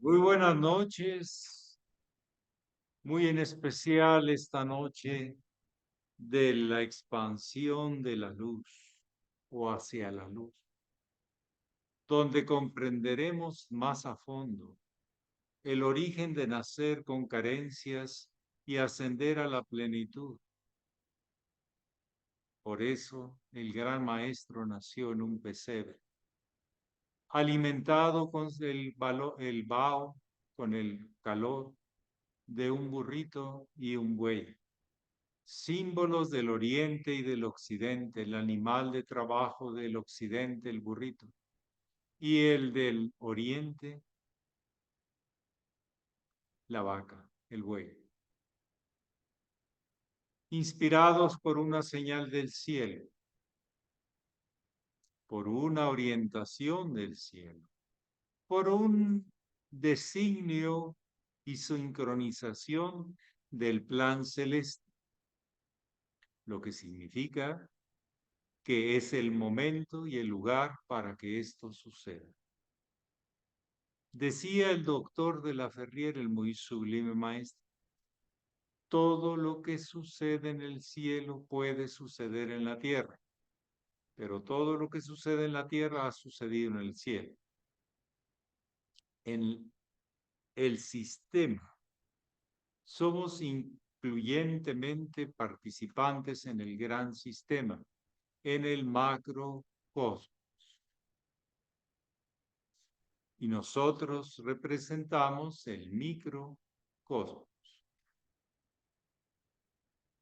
Muy buenas noches, muy en especial esta noche de la expansión de la luz o hacia la luz, donde comprenderemos más a fondo el origen de nacer con carencias y ascender a la plenitud. Por eso el gran maestro nació en un pesebre, alimentado con el vaho, con el calor de un burrito y un buey. Símbolos del oriente y del occidente, el animal de trabajo del occidente, el burrito, y el del oriente, la vaca, el buey. Inspirados por una señal del cielo, por una orientación del cielo, por un designio y sincronización del plan celeste, lo que significa que es el momento y el lugar para que esto suceda. Decía el doctor de la Ferrier, el muy sublime maestro, todo lo que sucede en el cielo puede suceder en la tierra, pero todo lo que sucede en la tierra ha sucedido en el cielo. En el sistema somos incluyentemente participantes en el gran sistema, en el macrocosmos. Y nosotros representamos el microcosmos.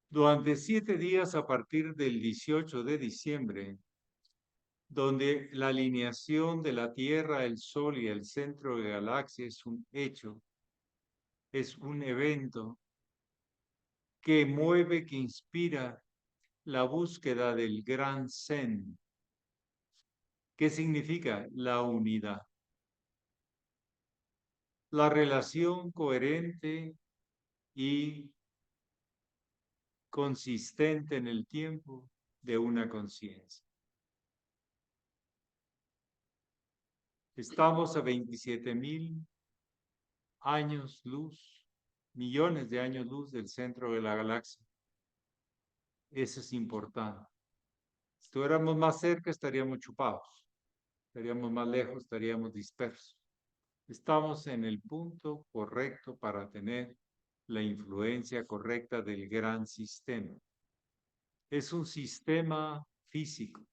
Durante 7 días a partir del 18 de diciembre, donde la alineación de la Tierra, el Sol y el centro de la galaxia es un hecho, es un evento que mueve, que inspira la búsqueda del gran Zen. ¿Qué significa? La unidad. La relación coherente y consistente en el tiempo de una conciencia. Estamos a 27,000 años luz, millones de años luz del centro de la galaxia. Eso es importante. Si estuviéramos más cerca, estaríamos chupados. Estaríamos más lejos, estaríamos dispersos. Estamos en el punto correcto para tener la influencia correcta del gran sistema. Es un sistema físico,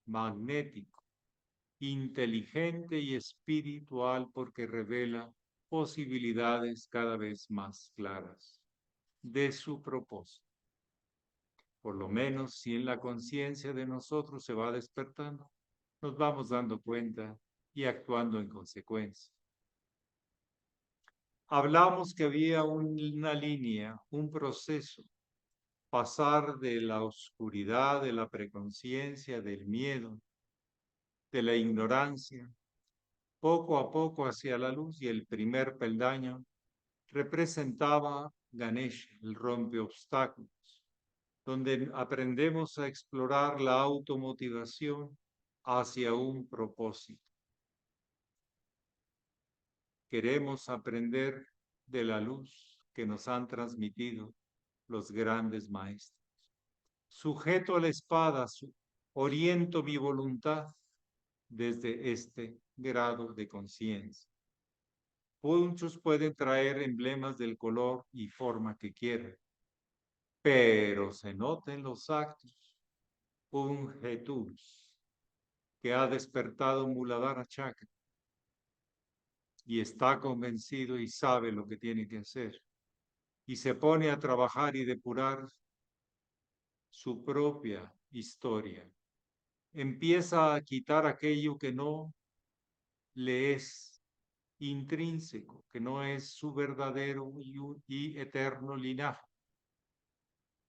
magnético, inteligente y espiritual porque revela posibilidades cada vez más claras de su propósito. Por lo menos si en la conciencia de nosotros se va despertando, nos vamos dando cuenta y actuando en consecuencia. Hablamos que había una línea, un proceso, pasar de la oscuridad, de la preconciencia, del miedo, de la ignorancia, poco a poco hacia la luz, y el primer peldaño representaba Ganesha, el rompeobstáculos, donde aprendemos a explorar la automotivación hacia un propósito. Queremos aprender de la luz que nos han transmitido los grandes maestros. Sujeto a la espada, oriento mi voluntad desde este grado de conciencia. Muchos pueden traer emblemas del color y forma que quieran, pero se nota en los actos un Jesús que ha despertado Muladhara Chakra y está convencido y sabe lo que tiene que hacer, y se pone a trabajar y depurar su propia historia. Empieza a quitar aquello que no le es intrínseco, que no es su verdadero y eterno linaje.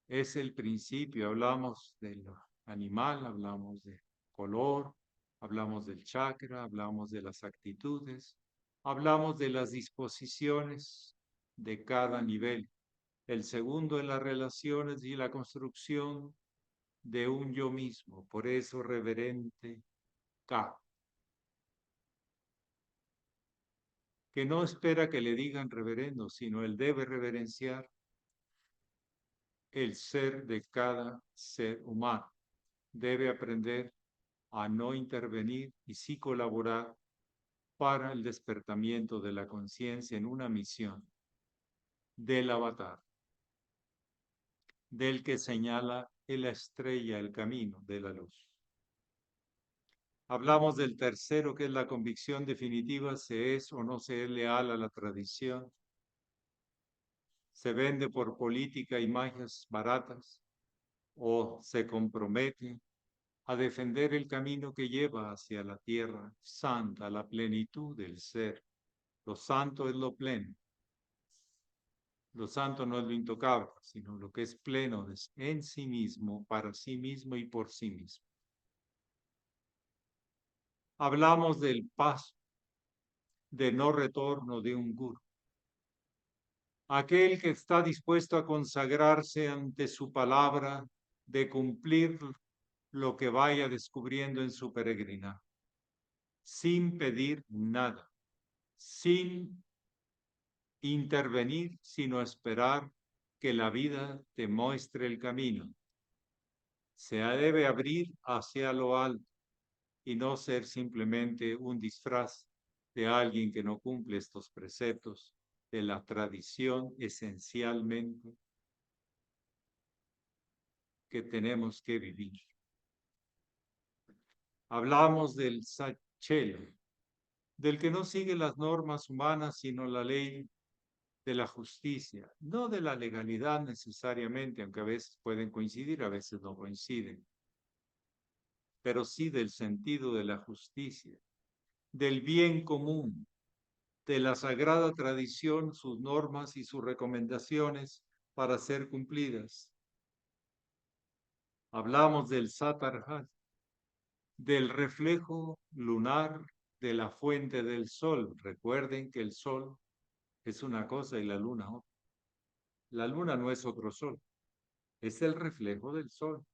Es el principio. Hablamos del animal, hablamos de color, hablamos del chakra, hablamos de las actitudes, hablamos de las disposiciones de cada nivel. El segundo en las relaciones y la construcción de un yo mismo. Por eso reverente K, que no espera que le digan reverendo, sino él debe reverenciar el ser de cada ser humano. Debe aprender a no intervenir y sí colaborar para el despertamiento de la conciencia en una misión del avatar, del que señala la estrella, el camino de la luz. Hablamos del tercero, que es la convicción definitiva, se es o no se es leal a la tradición, se vende por política y magias baratas, o se compromete a defender el camino que lleva hacia la tierra santa, la plenitud del ser. Lo santo es lo pleno. Lo santo no es lo intocable, sino lo que es pleno en sí mismo, para sí mismo y por sí mismo. Hablamos del paso de no retorno de un gurú. Aquel que está dispuesto a consagrarse ante su palabra, de cumplir lo que vaya descubriendo en su peregrinaje, sin pedir nada, sin intervenir, sino esperar que la vida te muestre el camino. Se debe abrir hacia lo alto y no ser simplemente un disfraz de alguien que no cumple estos preceptos de la tradición esencialmente que tenemos que vivir. Hablamos del sachelo, del que no sigue las normas humanas, sino la ley de la justicia, no de la legalidad necesariamente, aunque a veces pueden coincidir, a veces no coinciden, pero sí del sentido de la justicia, del bien común, de la sagrada tradición, sus normas y sus recomendaciones para ser cumplidas. Hablamos del Satarhat, del reflejo lunar de la fuente del sol. Recuerden que el sol es una cosa y la luna otra. La luna no es otro sol, es el reflejo del sol,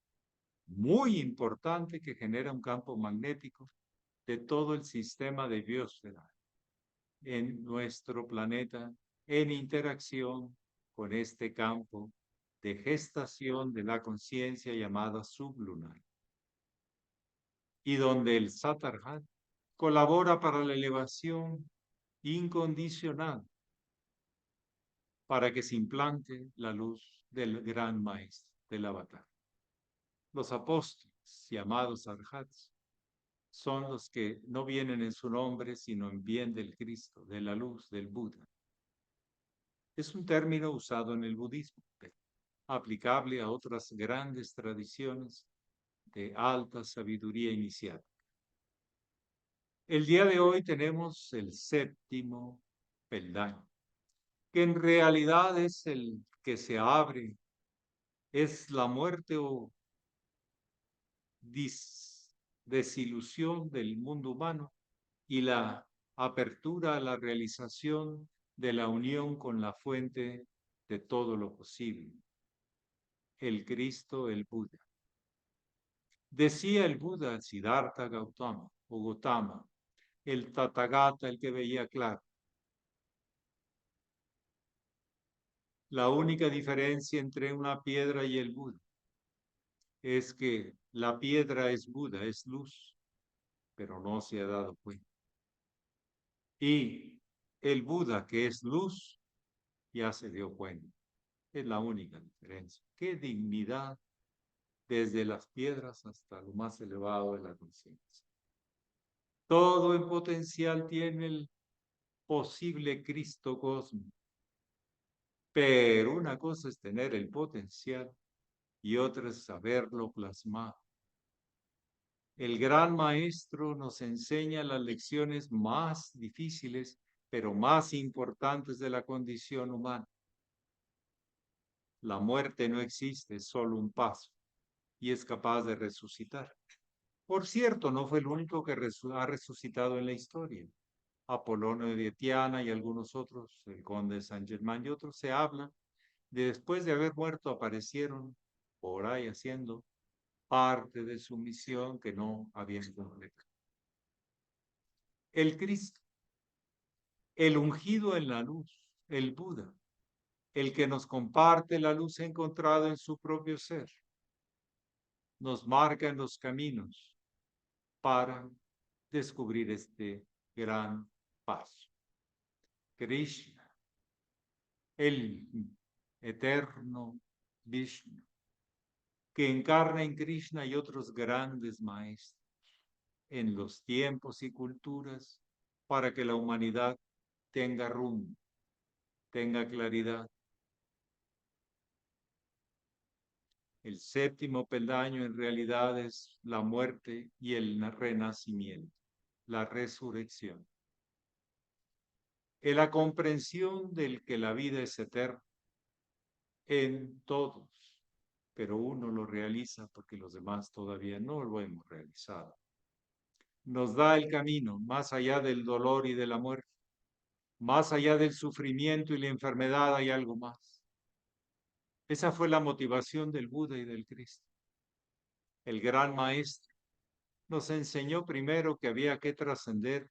muy importante, que genera un campo magnético de todo el sistema de biosfera en nuestro planeta, en interacción con este campo de gestación de la conciencia llamada sublunar, y donde el Satarhat colabora para la elevación incondicional, para que se implante la luz del gran maestro, del avatar. Los apóstoles, llamados arhats, son los que no vienen en su nombre, sino en bien del Cristo, de la luz, del Buda. Es un término usado en el budismo, aplicable a otras grandes tradiciones de alta sabiduría iniciática. El día de hoy tenemos el séptimo peldaño, que en realidad es el que se abre, es la muerte o desilusión del mundo humano y la apertura a la realización de la unión con la fuente de todo lo posible, el Cristo, el Buda. Decía el Buda, Siddhartha Gautama, o Gautama, el Tathagata, el que veía claro. La única diferencia entre una piedra y el Buda es que la piedra es Buda, es luz, pero no se ha dado cuenta. Y el Buda, que es luz, ya se dio cuenta. Es la única diferencia. Qué dignidad desde las piedras hasta lo más elevado de la conciencia. Todo en potencial tiene el posible Cristo cósmico. Pero una cosa es tener el potencial y otra es saberlo plasmar. El gran maestro nos enseña las lecciones más difíciles, pero más importantes de la condición humana. La muerte no existe, es solo un paso, y es capaz de resucitar. Por cierto, no fue el único que ha resucitado en la historia. Apolonio de Tiana y algunos otros, el conde de San Germán y otros, se hablan de después de haber muerto aparecieron por ahí haciendo parte de su misión que no habían completado. El Cristo el ungido en la luz, el Buda, el que nos comparte la luz encontrada en su propio ser, nos marca en los caminos para descubrir este gran paso. Krishna, el eterno Vishnu, que encarna en Krishna y otros grandes maestros en los tiempos y culturas para que la humanidad tenga rumbo, tenga claridad. El séptimo peldaño en realidad es la muerte y el renacimiento, la resurrección. En la comprensión del que la vida es eterna en todos, pero uno lo realiza porque los demás todavía no lo hemos realizado. Nos da el camino más allá del dolor y de la muerte, más allá del sufrimiento y la enfermedad hay algo más. Esa fue la motivación del Buda y del Cristo. El gran maestro nos enseñó primero que había que trascender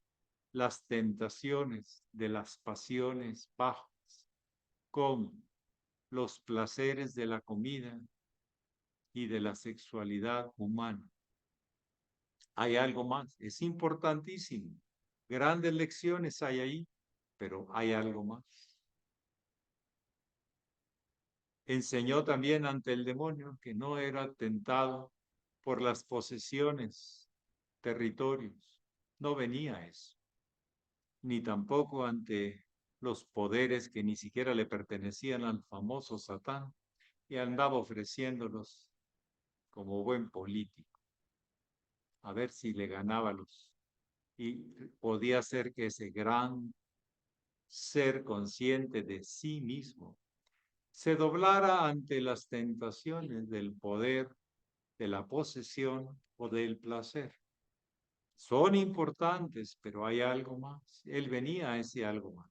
las tentaciones de las pasiones bajas, como los placeres de la comida y de la sexualidad humana. Hay algo más, es importantísimo. Grandes lecciones hay ahí, pero hay algo más. Enseñó también ante el demonio que no era tentado por las posesiones, territorios. No venía eso. Ni tampoco ante los poderes que ni siquiera le pertenecían al famoso Satán y andaba ofreciéndolos como buen político, a ver si le ganaba los. Y podía ser que ese gran ser consciente de sí mismo se doblara ante las tentaciones del poder, de la posesión o del placer. Son importantes, pero hay algo más. Él venía a ese algo más.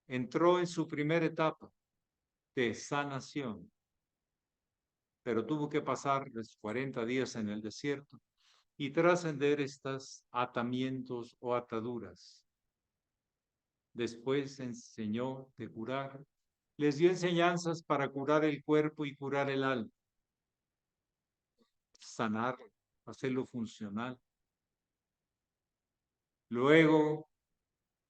Entró en su primera etapa de sanación, pero tuvo que pasar los 40 días en el desierto y trascender estos atamientos o ataduras. Después enseñó de curar, les dio enseñanzas para curar el cuerpo y curar el alma, sanar, hacerlo funcional. Luego,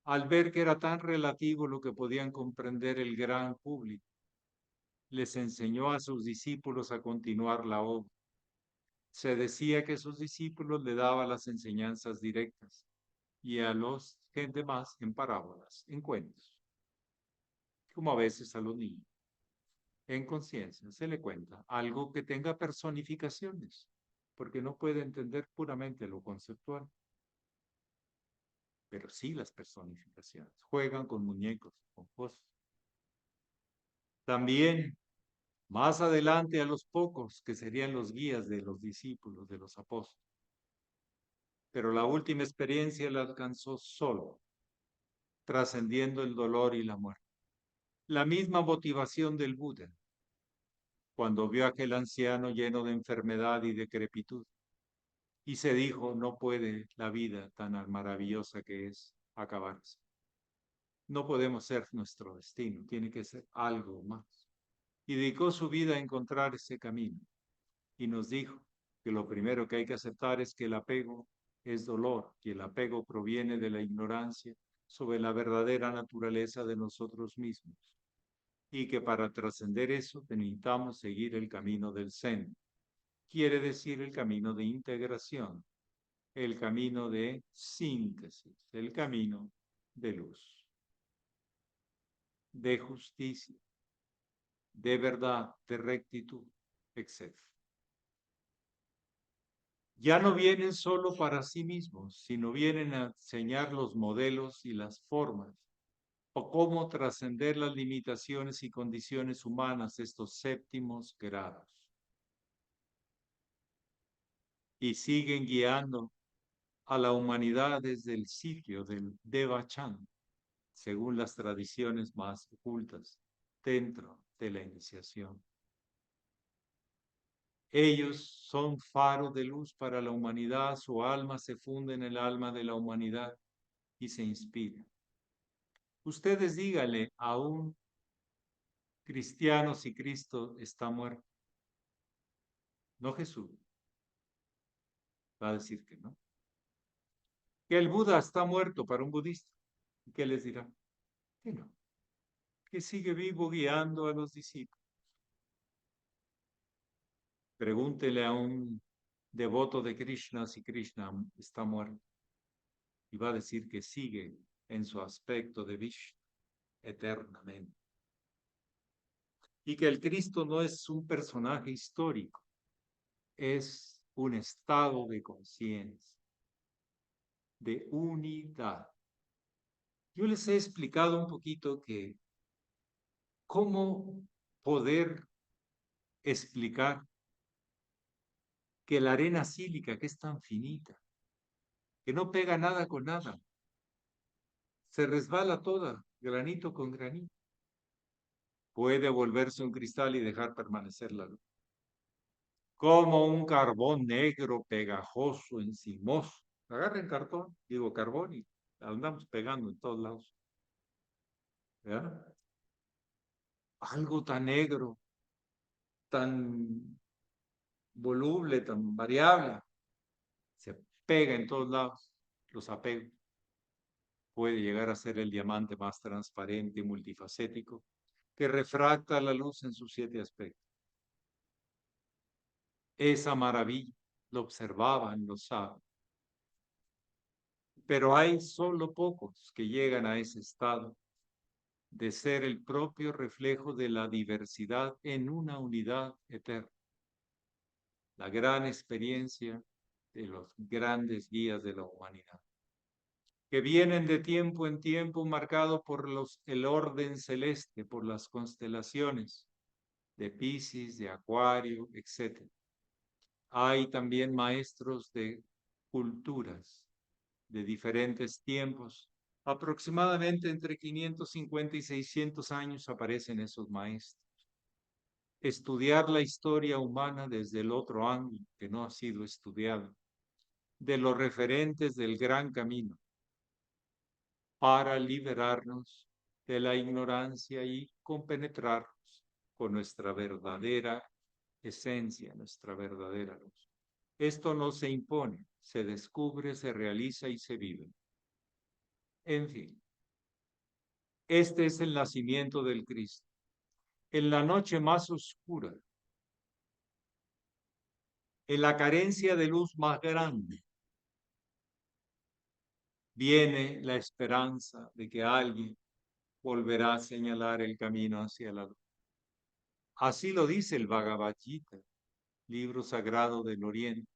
al ver que era tan relativo lo que podían comprender el gran público, les enseñó a sus discípulos a continuar la obra. Se decía que sus discípulos le daban las enseñanzas directas y a los demás en parábolas, en cuentos, como a veces a los niños. En conciencia se le cuenta algo que tenga personificaciones, porque no puede entender puramente lo conceptual, pero sí las personificaciones. Juegan con muñecos, con cosas. También más adelante a los pocos que serían los guías de los discípulos, de los apóstoles. Pero la última experiencia la alcanzó solo, trascendiendo el dolor y la muerte. La misma motivación del Buda, cuando vio a aquel anciano lleno de enfermedad y decrepitud, y se dijo, no puede la vida tan maravillosa que es acabarse. No podemos ser nuestro destino, tiene que ser algo más. Y dedicó su vida a encontrar ese camino. Y nos dijo que lo primero que hay que aceptar es que el apego es dolor, y el apego proviene de la ignorancia sobre la verdadera naturaleza de nosotros mismos. Y que para trascender eso necesitamos seguir el camino del Zen. Quiere decir el camino de integración, el camino de síntesis, el camino de luz, de justicia, de verdad, de rectitud, etc. Ya no vienen solo para sí mismos, sino vienen a enseñar los modelos y las formas, o cómo trascender las limitaciones y condiciones humanas, estos séptimos grados. Y siguen guiando a la humanidad desde el sitio del Devachan, según las tradiciones más ocultas dentro de la iniciación. Ellos son faro de luz para la humanidad, su alma se funde en el alma de la humanidad y se inspira. Ustedes díganle a un cristiano si Cristo está muerto. No Jesús. Va a decir que no. Que el Buda está muerto para un budista. ¿Qué les dirá? Que no. Que sigue vivo guiando a los discípulos. Pregúntele a un devoto de Krishna si Krishna está muerto. Y va a decir que sigue en su aspecto de Vishnu eternamente. Y que el Cristo no es un personaje histórico, es un estado de conciencia, de unidad. Yo les he explicado un poquito que cómo poder explicar que la arena sílica, que es tan finita, que no pega nada con nada, se resbala toda, granito con granito, puede volverse un cristal y dejar permanecer la luz. Como un carbón negro, pegajoso, encimoso. Agarren cartón, digo carbón, y andamos pegando en todos lados. ¿Verdad? Algo tan negro, tan voluble, tan variable, se pega en todos lados. Los apegos. Puede llegar a ser el diamante más transparente y multifacético que refracta la luz en sus 7 aspectos. Esa maravilla lo observaban los sabios. Pero hay solo pocos que llegan a ese estado de ser el propio reflejo de la diversidad en una unidad eterna. La gran experiencia de los grandes guías de la humanidad, que vienen de tiempo en tiempo marcado por el orden celeste, por las constelaciones de Piscis, de Acuario, etc. Hay también maestros de culturas de diferentes tiempos. Aproximadamente entre 550 y 600 años aparecen esos maestros. Estudiar la historia humana desde el otro ángulo que no ha sido estudiado, de los referentes del gran camino, para liberarnos de la ignorancia y compenetrarnos con nuestra verdadera esencia, nuestra verdadera luz. Esto no se impone, se descubre, se realiza y se vive. En fin, este es el nacimiento del Cristo. En la noche más oscura, en la carencia de luz más grande, viene la esperanza de que alguien volverá a señalar el camino hacia la luz. Así lo dice el Bhagavad Gita, libro sagrado del Oriente,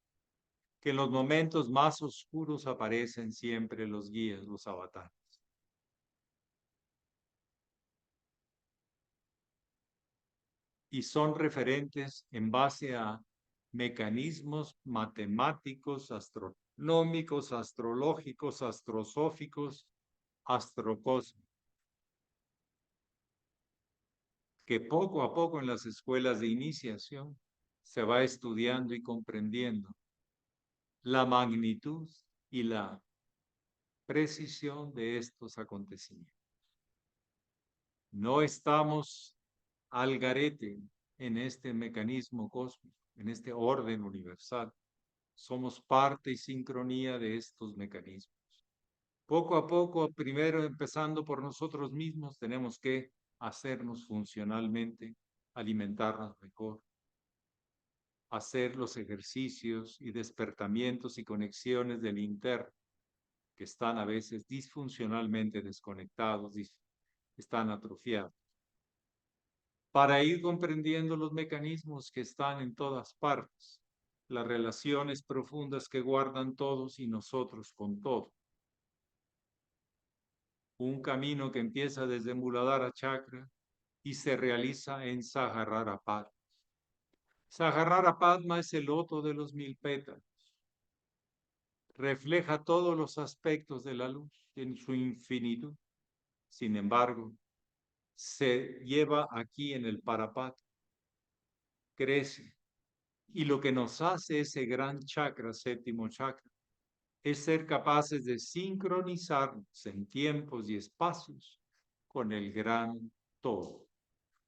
que en los momentos más oscuros aparecen siempre los guías, los avatares. Y son referentes en base a mecanismos matemáticos, astronómicos, astrológicos, astrosóficos, astrocósmicos, que poco a poco en las escuelas de iniciación se va estudiando y comprendiendo la magnitud y la precisión de estos acontecimientos. No estamos al garete en este mecanismo cósmico, en este orden universal. Somos parte y sincronía de estos mecanismos. Poco a poco, primero empezando por nosotros mismos, tenemos que hacernos funcionalmente, alimentarnos mejor, hacer los ejercicios y despertamientos y conexiones del interno, que están a veces disfuncionalmente desconectados, están atrofiados, para ir comprendiendo los mecanismos que están en todas partes, las relaciones profundas que guardan todos y nosotros con todo. Un camino que empieza desde Muladhara Chakra y se realiza en Saharara Padma. Saharara Padma es el loto de los 1000 pétalos. Refleja todos los aspectos de la luz en su infinitud. Sin embargo, se lleva aquí en el Parapat, crece. Y lo que nos hace ese gran chakra, séptimo chakra, es ser capaces de sincronizarnos en tiempos y espacios con el gran todo.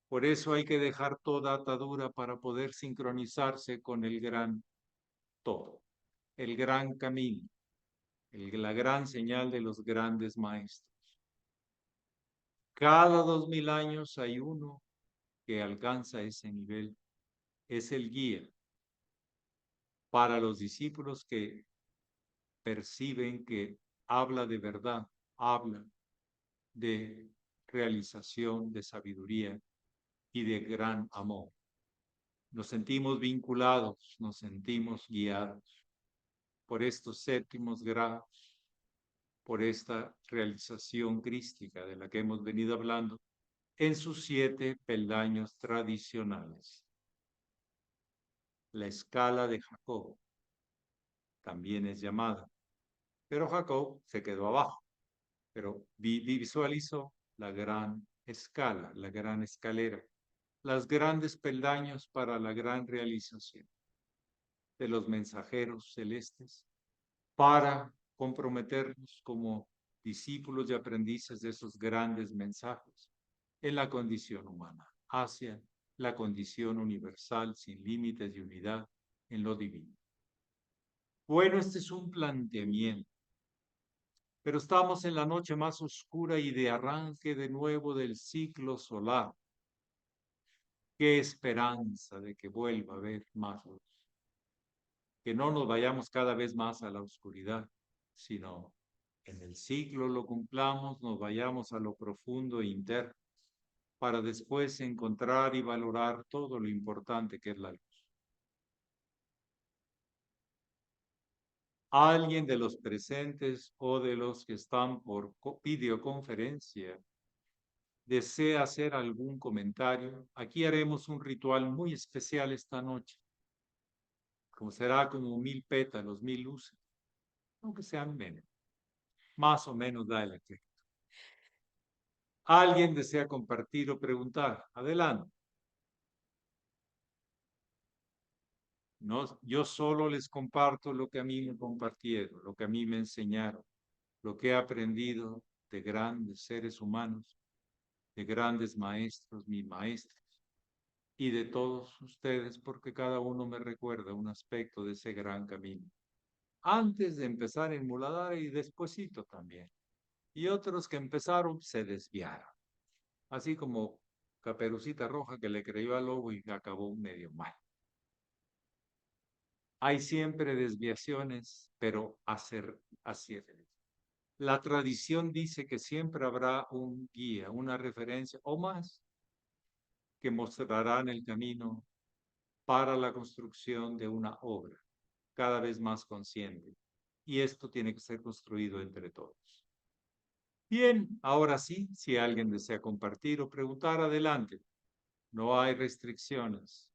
Por eso hay que dejar toda atadura para poder sincronizarse con el gran todo, el gran camino, la gran señal de los grandes maestros. Cada 2000 años hay uno que alcanza ese nivel. Es el guía para los discípulos que perciben que habla de verdad, habla de realización, de sabiduría y de gran amor. Nos sentimos vinculados, nos sentimos guiados por estos séptimos grados, por esta realización crística de la que hemos venido hablando en sus 7 peldaños tradicionales. La escala de Jacob también es llamada, pero Jacob se quedó abajo, pero visualizó la gran escala, la gran escalera, las grandes peldaños para la gran realización de los mensajeros celestes para comprometernos como discípulos y aprendices de esos grandes mensajes en la condición humana, hacia la condición universal sin límites de unidad en lo divino. Bueno, este es un planteamiento, pero estamos en la noche más oscura y de arranque de nuevo del ciclo solar. Qué esperanza de que vuelva a haber más luz, que no nos vayamos cada vez más a la oscuridad, sino en el ciclo lo cumplamos, nos vayamos a lo profundo e interno, para después encontrar y valorar todo lo importante que es la luz. ¿Alguien de los presentes o de los que están por videoconferencia desea hacer algún comentario? Aquí haremos un ritual muy especial esta noche, como será como 1000 pétalos, 1000 luces, aunque sean menos, más o menos da el efecto. ¿Alguien desea compartir o preguntar? Adelante. No, yo solo les comparto lo que a mí me compartieron, lo que a mí me enseñaron, lo que he aprendido de grandes seres humanos, de grandes maestros, mis maestros, y de todos ustedes, porque cada uno me recuerda un aspecto de ese gran camino. Antes de empezar en Muladhara y despuesito también. Y otros que empezaron se desviaron. Así como Caperucita Roja que le creyó al lobo y acabó medio mal. Hay siempre desviaciones, pero así es. La tradición dice que siempre habrá un guía, una referencia o más que mostrarán el camino para la construcción de una obra cada vez más consciente. Y esto tiene que ser construido entre todos. Bien, ahora sí, si alguien desea compartir o preguntar, adelante. No hay restricciones.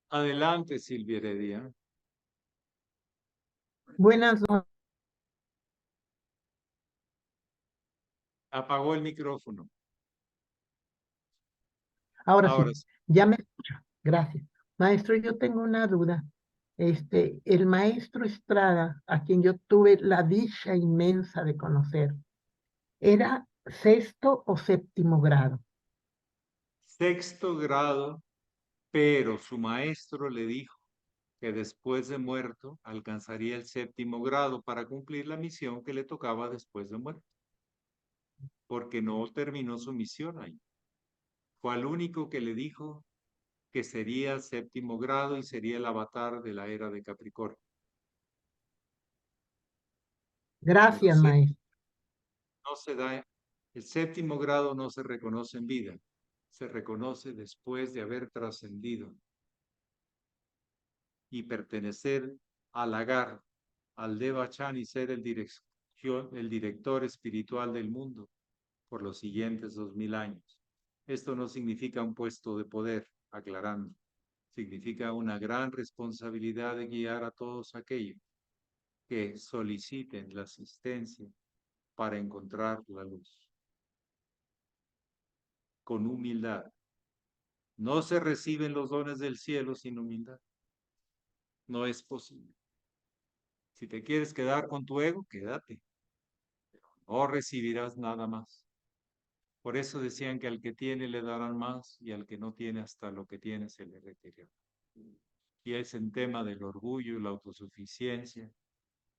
Adelante, Silvia Heredia. Buenas noches. Apagó el micrófono. Ahora sí, Ahora sí. ya me escucho. Gracias. Maestro, yo tengo una duda. El maestro Estrada, a quien yo tuve la dicha inmensa de conocer, ¿era sexto o séptimo grado? Sexto grado, pero su maestro le dijo que después de muerto alcanzaría el séptimo grado para cumplir la misión que le tocaba después de muerto, porque no terminó su misión ahí. Fue al único que le dijo que sería séptimo grado y sería el avatar de la era de Capricornio. Pero Gracias, maestro. no se da, el séptimo grado no se reconoce en vida, se reconoce después de haber trascendido y pertenecer al Agar, al Devachan y ser el director espiritual del mundo por los siguientes 2000 años. Esto no significa un puesto de poder, aclarando. Significa una gran responsabilidad de guiar a todos aquellos que soliciten la asistencia para encontrar la luz. con humildad. No se reciben los dones del cielo sin humildad. No es posible. Si te quieres quedar con tu ego, quédate. No recibirás nada más. Por eso decían que al que tiene le darán más y al que no tiene hasta lo que tiene se le retirará. Y es el tema del orgullo y la autosuficiencia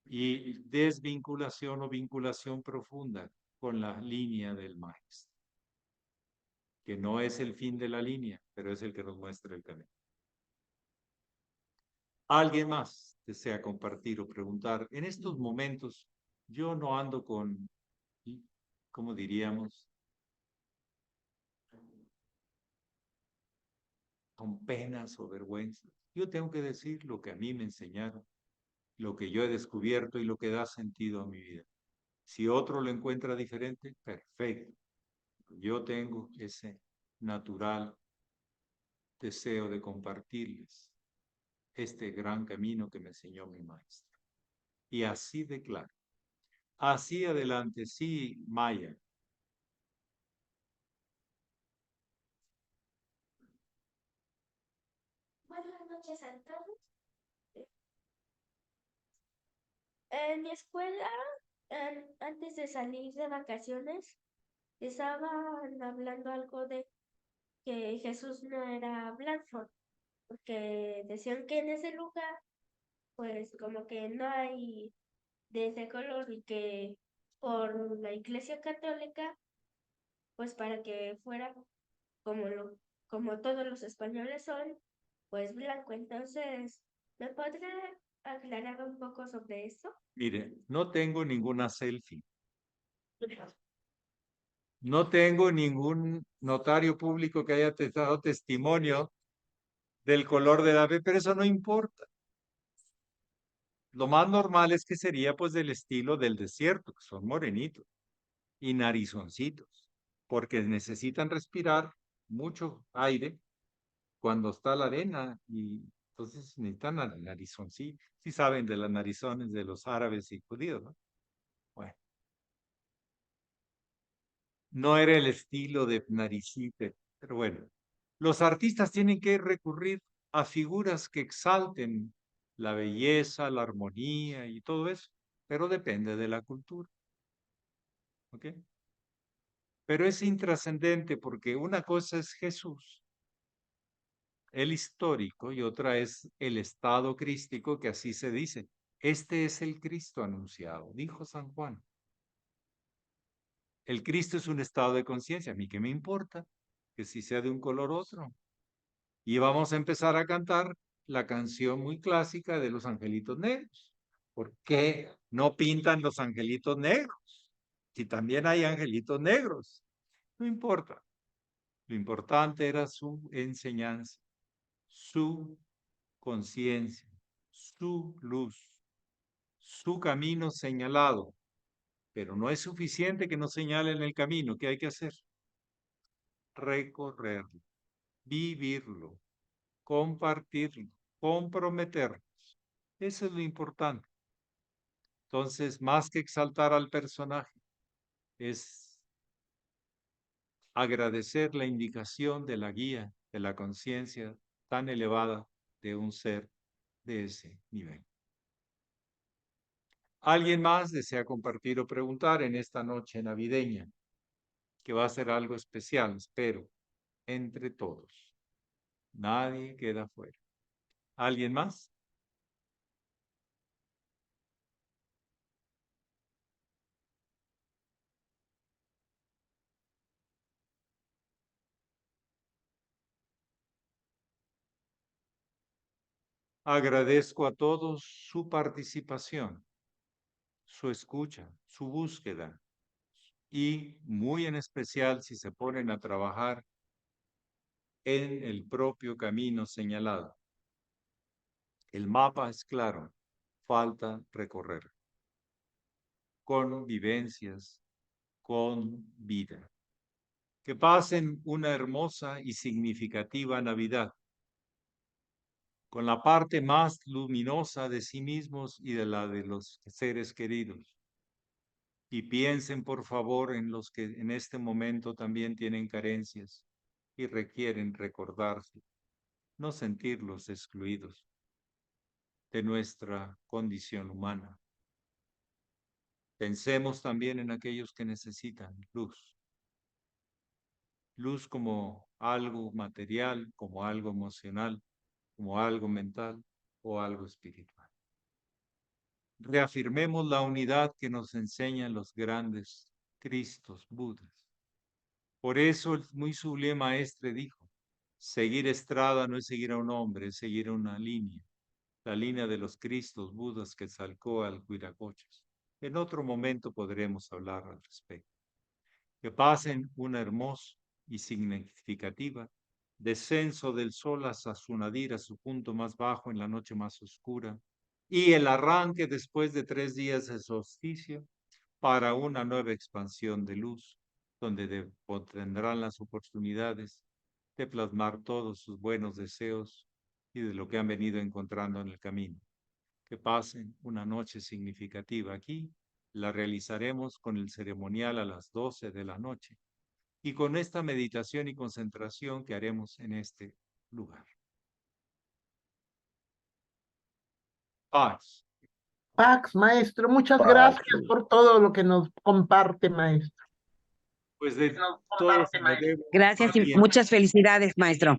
y desvinculación o vinculación profunda con la línea del maestro, que no es el fin de la línea, pero es el que nos muestra el camino. ¿Alguien más desea compartir o preguntar? En estos momentos yo no ando con, ¿cómo diríamos? Con penas o vergüenzas. Yo tengo que decir lo que a mí me enseñaron, lo que yo he descubierto y lo que da sentido a mi vida. Si otro lo encuentra diferente, perfecto. Yo tengo ese natural deseo de compartirles este gran camino que me enseñó mi maestro. Y así de claro. Así adelante, sí, Maya. Buenas noches a todos. En mi escuela, antes de salir de vacaciones, estaban hablando algo de que Jesús no era blanco, porque decían que en ese lugar, pues como que no hay de ese color y que por la Iglesia Católica, pues para que fuera como como todos los españoles son, pues blanco. Entonces, ¿me podría aclarar un poco sobre eso? Mire, no tengo ninguna selfie. No tengo ningún notario público que haya dado testimonio del color del ave, pero eso no importa. Lo más normal es que sería pues del estilo del desierto, que son morenitos y narizoncitos, porque necesitan respirar mucho aire cuando está la arena y entonces necesitan narizoncito. Sí saben de las narizones de los árabes y judíos, ¿no? Bueno, no era el estilo de naricita, pero bueno, los artistas tienen que recurrir a figuras que exalten la belleza, la armonía y todo eso, pero depende de la cultura. ¿Ok? Pero es intrascendente porque una cosa es Jesús, el histórico, y otra es el estado crístico, que así se dice. Este es el Cristo anunciado, dijo San Juan. El Cristo es un estado de conciencia. ¿A mí qué me importa? Que si sea de un color u otro. Y vamos a empezar a cantar la canción muy clásica de los angelitos negros. ¿Por qué no pintan los angelitos negros? Si también hay angelitos negros. No importa. Lo importante era su enseñanza, su conciencia, su luz, su camino señalado. Pero no es suficiente que nos señalen el camino. ¿Qué hay que hacer? Recorrerlo, vivirlo, compartirlo, comprometernos. Eso es lo importante. Entonces, más que exaltar al personaje, es agradecer la indicación de la guía, de la conciencia tan elevada de un ser de ese nivel. ¿Alguien más desea compartir o preguntar en esta noche navideña? Que va a ser algo especial, espero, entre todos. Nadie queda fuera. ¿Alguien más? Agradezco a todos su participación, su escucha, su búsqueda y muy en especial si se ponen a trabajar en el propio camino señalado. El mapa es claro, falta recorrer con vivencias, con vida. Que pasen una hermosa y significativa Navidad, con la parte más luminosa de sí mismos y de la de los seres queridos. Y piensen, por favor, en los que en este momento también tienen carencias y requieren recordarse, no sentirlos excluidos de nuestra condición humana. Pensemos también en aquellos que necesitan luz. Luz como algo material, como algo emocional, como algo mental o algo espiritual. Reafirmemos la unidad que nos enseñan los grandes Cristos, Budas. Por eso el muy sublime maestre dijo, seguir Estrada no es seguir a un hombre, es seguir una línea, la línea de los Cristos, Budas que salcó al Huiracochas. En otro momento podremos hablar al respecto. Que pasen una hermosa y significativa descenso del sol hasta su nadir, a su punto más bajo en la noche más oscura, y el arranque después de 3 días de solsticio para una nueva expansión de luz, donde tendrán las oportunidades de plasmar todos sus buenos deseos y de lo que han venido encontrando en el camino. Que pasen una noche significativa aquí. La realizaremos con el ceremonial a las 12 de la noche y con esta meditación y concentración que haremos en este lugar. Paz. Pax, maestro, muchas gracias por todo lo que nos comparte, maestro. Pues de todos se lo debo Gracias y muchas felicidades, maestro.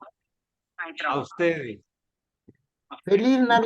a ustedes. Feliz Navidad.